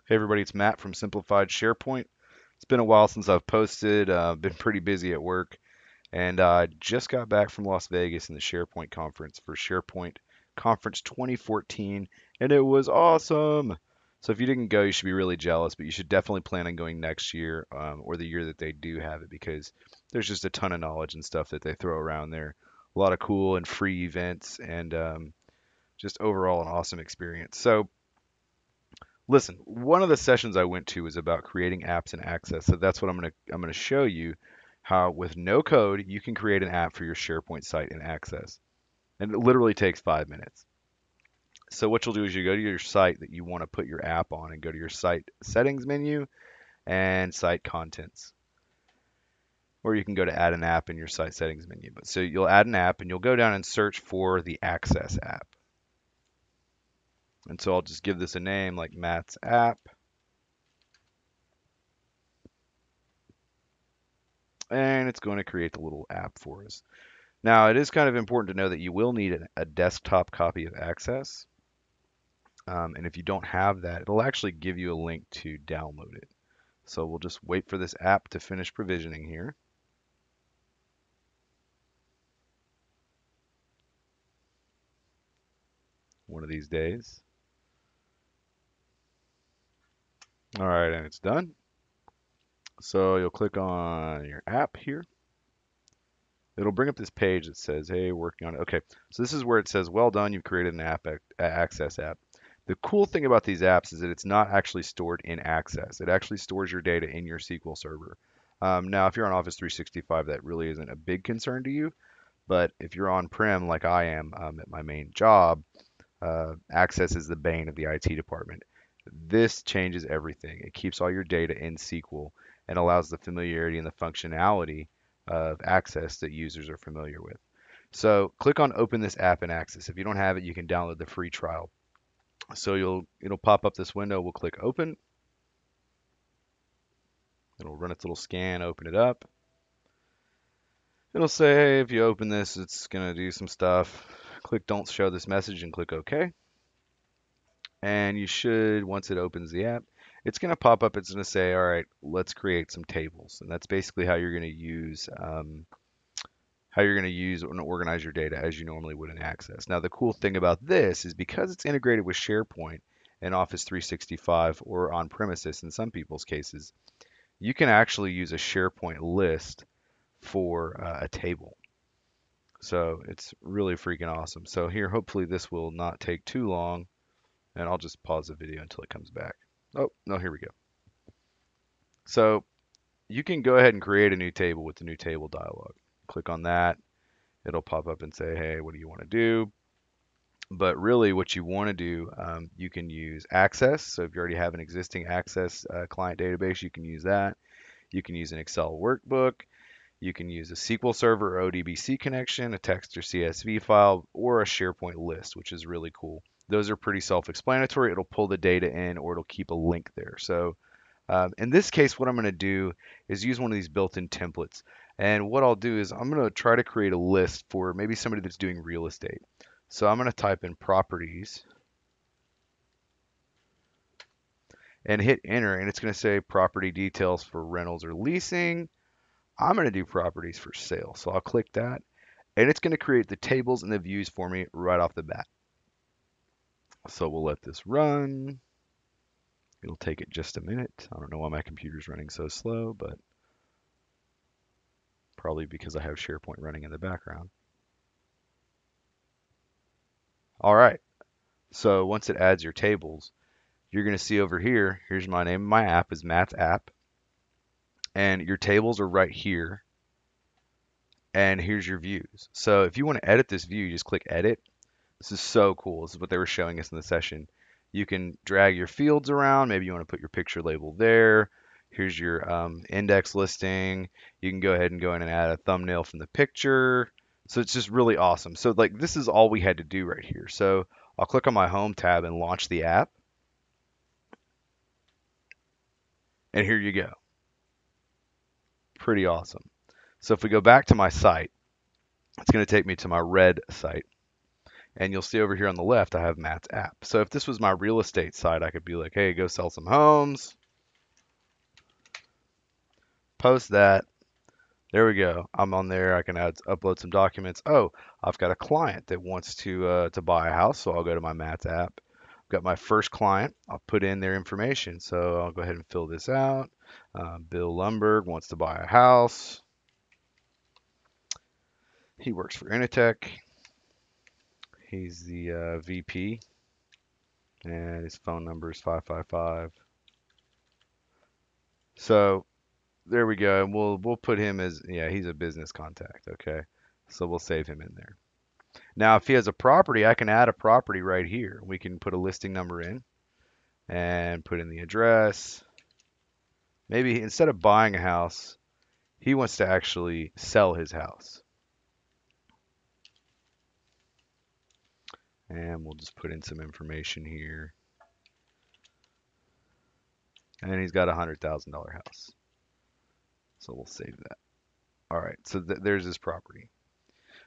Hey everybody, it's Matt from Simplified SharePoint. It's been a while since I've posted. Been pretty busy at work, and I just got back from Las Vegas in the SharePoint conference for SharePoint Conference 2014, and it was awesome. So if you didn't go, you should be really jealous, but you should definitely plan on going next year, or the year that they do have it, because there's just a ton of knowledge and stuff that they throw around there. A lot of cool and free events, and just overall an awesome experience. So listen, one of the sessions I went to was about creating apps in Access. So that's what I'm gonna show you how with no code you can create an app for your SharePoint site in Access. And it literally takes 5 minutes. So what you'll do is you go to your site that you want to put your app on and go to your site settings menu and site contents. Or you can go to add an app in your site settings menu. But so you'll add an app and you'll go down and search for the Access app. And so I'll just give this a name like Matt's app. And it's going to create the little app for us. Now, it is kind of important to know that you will need a desktop copy of Access. And if you don't have that, it'll actually give you a link to download it. So we'll just wait for this app to finish provisioning here. One of these days. All right, and it's done. So you'll click on your app here. It'll bring up this page that says, hey, working on it. Okay, so this is where it says, well done, you've created an Access app. The cool thing about these apps is that it's not actually stored in Access. It actually stores your data in your SQL server. Now, if you're on Office 365, that really isn't a big concern to you. But if you're on-prem like I am at my main job, Access is the bane of the IT department. This changes everything. It keeps all your data in SQL and allows the familiarity and the functionality of Access that users are familiar with. So click on Open this app in Access. If you don't have it, you can download the free trial. So it'll pop up this window. We'll click Open. It'll run its little scan, open it up. It'll say, hey, if you open this, it's gonna do some stuff. Click Don't Show this message and click OK. And you should, once it opens the app, it's going to pop up. It's going to say, all right, let's create some tables. And that's basically how you're going to use and organize your data as you normally would in Access. Now, the cool thing about this is because it's integrated with SharePoint and Office 365 or on premises in some people's cases, you can actually use a SharePoint list for a table. So it's really freaking awesome. So here, hopefully this will not take too long. And I'll just pause the video until it comes back. Oh, no, here we go. So you can go ahead and create a new table with the new table dialog. Click on that. It'll pop up and say, hey, what do you want to do? But really what you want to do, you can use Access. So if you already have an existing Access client database, you can use that. You can use an Excel workbook. You can use a SQL Server or ODBC connection, a text or CSV file, or a SharePoint list, which is really cool. Those are pretty self-explanatory. It'll pull the data in or it'll keep a link there. So in this case, what I'm going to do is use one of these built-in templates. And what I'll do is I'm going to try to create a list for maybe somebody that's doing real estate. So I'm going to type in properties and hit enter, and it's going to say property details for rentals or leasing. I'm going to do properties for sale. So I'll click that, and it's going to create the tables and the views for me right off the bat. So we'll let this run. It'll take it just a minute. I don't know why my computer's running so slow, but probably because I have SharePoint running in the background. All right. So once it adds your tables, you're going to see over here, here's my name of my app is Matt's app. And your tables are right here. And here's your views. So if you want to edit this view, you just click edit. This is so cool. This is what they were showing us in the session. You can drag your fields around. Maybe you want to put your picture label there. Here's your index listing. You can go ahead and go in and add a thumbnail from the picture. So it's just really awesome. So like this is all we had to do right here. So I'll click on my home tab and launch the app. And here you go. Pretty awesome. So if we go back to my site, it's going to take me to my red site. And you'll see over here on the left, I have Matt's app. So if this was my real estate site, I could be like, hey, go sell some homes, post that. There we go. I'm on there. I can upload some documents. Oh, I've got a client that wants to buy a house, so I'll go to my Matt's app. I've got my first client. I'll put in their information. So I'll go ahead and fill this out. Bill Lumberg wants to buy a house. He works for Initech. He's the VP, and his phone number is 555. So there we go. And we'll put him as, yeah, he's a business contact. Okay. So we'll save him in there. Now, if he has a property, I can add a property right here. We can put a listing number in and put in the address. Maybe instead of buying a house, he wants to actually sell his house. And we'll just put in some information here. And he's got a $100,000 house. So we'll save that. All right, so there's his property.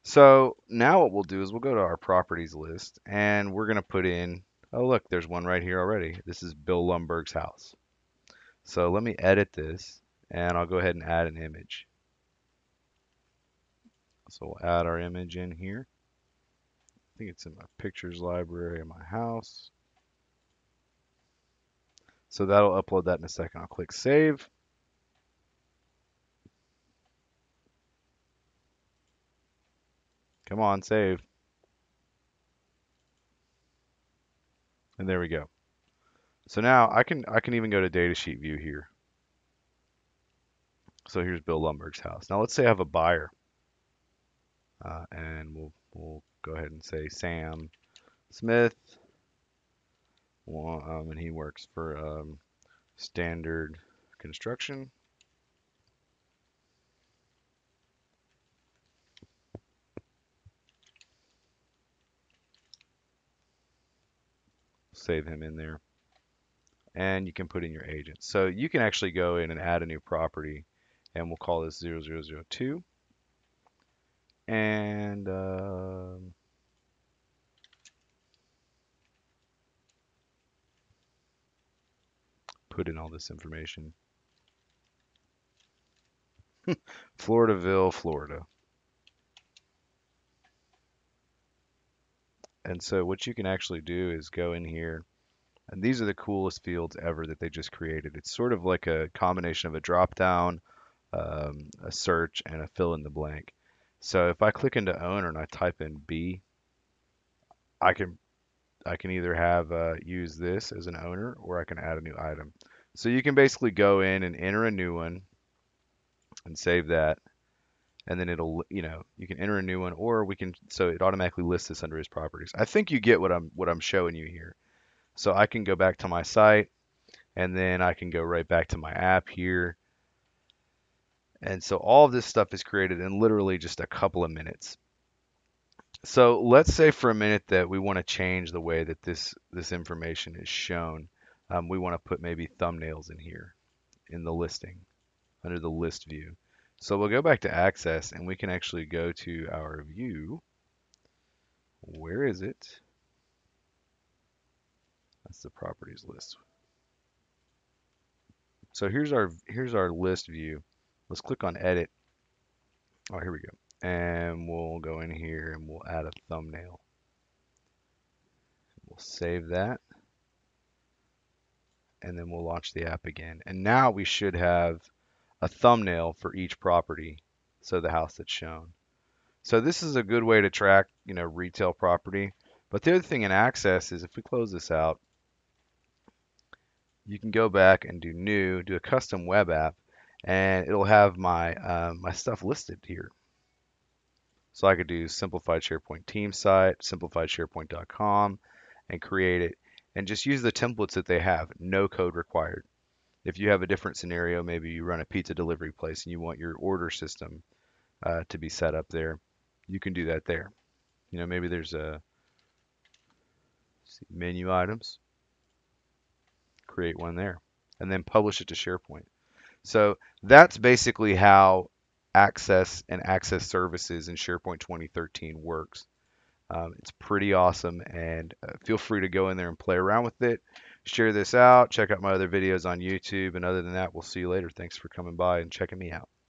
So now what we'll do is we'll go to our properties list and we're going to put in, oh, look, there's one right here already. This is Bill Lumberg's house. So let me edit this and I'll go ahead and add an image. So we'll add our image in here. I think it's in my pictures library of my house. So that'll upload that in a second. I'll click save. Come on, save. And there we go. So now I can even go to datasheet view here. So here's Bill Lumberg's house. Now let's say I have a buyer, and we'll go ahead and say Sam Smith, and he works for Standard Construction. Save him in there. And you can put in your agent. So you can actually go in and add a new property, and we'll call this 0002. And put in all this information. Floridaville, Florida. And so what you can actually do is go in here, and these are the coolest fields ever that they just created. It's sort of like a combination of a drop down, a search, and a fill in the blank. So if I click into owner and I type in B, I can either have use this as an owner or I can add a new item. So you can basically go in and enter a new one and save that. And then it'll, you can enter a new one or we can, so it automatically lists this under his properties. I think you get what I'm showing you here. So I can go back to my site and then I can go right back to my app here. And so all of this stuff is created in literally just a couple of minutes. So let's say for a minute that we want to change the way that this information is shown. We want to put maybe thumbnails in here in the listing under the list view. So we'll go back to access and we can actually go to our view. Where is it? That's the properties list. So here's our list view. Let's click on edit. Oh, here we go. And we'll go in here and we'll add a thumbnail. We'll save that. And then we'll launch the app again. And now we should have a thumbnail for each property. So the house that's shown. So this is a good way to track, retail property. But the other thing in Access is if we close this out, you can go back and do new, do a custom web app, and it'll have my my stuff listed here. So I could do simplified SharePoint team site, simplifiedsharepoint.com, and create it, and just use the templates that they have. No code required. If you have a different scenario, maybe you run a pizza delivery place and you want your order system to be set up there, you can do that there. Maybe there's a menu items, create one there, and then publish it to SharePoint. So that's basically how Access and Access Services in SharePoint 2013 works. It's pretty awesome, and feel free to go in there and play around with it. Share this out. Check out my other videos on YouTube, and other than that, we'll see you later. Thanks for coming by and checking me out.